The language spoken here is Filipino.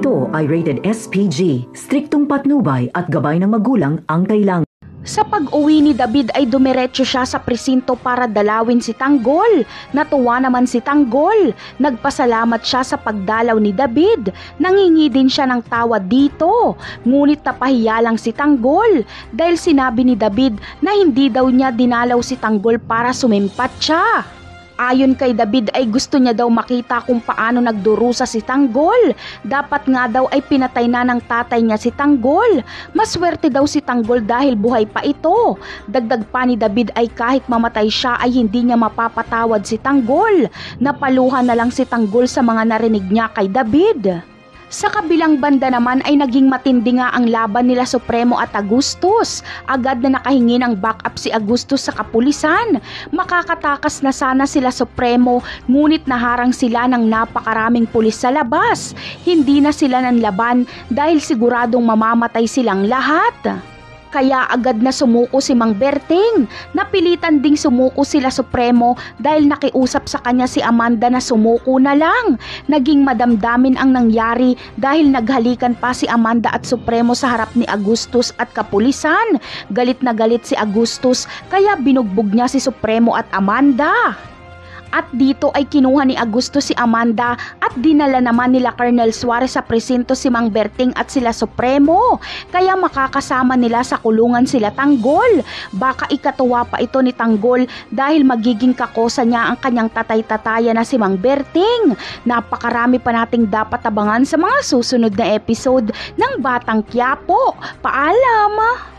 Ito ay rated SPG, striktong patnubay at gabay ng magulang ang kailangan. Sa pag-uwi ni David ay dumiretso siya sa presinto para dalawin si Tanggol. Natuwa naman si Tanggol. Nagpasalamat siya sa pagdalaw ni David. Nangingi din siya ng tawad dito. Ngunit napahiya lang si Tanggol dahil sinabi ni David na hindi daw niya dinalaw si Tanggol para sumimpat siya. Ayon kay David ay gusto niya daw makita kung paano nagdurusa si Tanggol. Dapat nga daw ay pinatay na ng tatay niya si Tanggol. Maswerte daw si Tanggol dahil buhay pa ito. Dagdag pa ni David ay kahit mamatay siya ay hindi niya mapapatawad si Tanggol. Napaluhan na lang si Tanggol sa mga narinig niya kay David. Sa kabilang banda naman ay naging matindi nga ang laban nila Supremo at Agustus. Agad na nakahingi ng backup si Agustus sa kapulisan. Makakatakas na sana sila Supremo, ngunit naharang sila ng napakaraming pulis sa labas. Hindi na sila nanlaban dahil siguradong mamamatay silang lahat. Kaya agad na sumuko si Mang Berting. Napilitan ding sumuko sila Supremo dahil nakiusap sa kanya si Amanda na sumuko na lang. Naging madamdamin ang nangyari dahil naghalikan pa si Amanda at Supremo sa harap ni Agustus at kapulisan. Galit na galit si Agustus kaya binugbog niya si Supremo at Amanda. At dito ay kinuha ni Agustus si Amanda at dinala naman nila Colonel Suarez sa presinto si Mang Berting at sila Supremo. Kaya makakasama nila sa kulungan sila Tanggol. Baka ikatuwa pa ito ni Tanggol dahil magiging kakosa niya ang kanyang tatay-tataya na si Mang Berting. Napakarami pa nating dapat abangan sa mga susunod na episode ng Batang Quiapo. Paalam!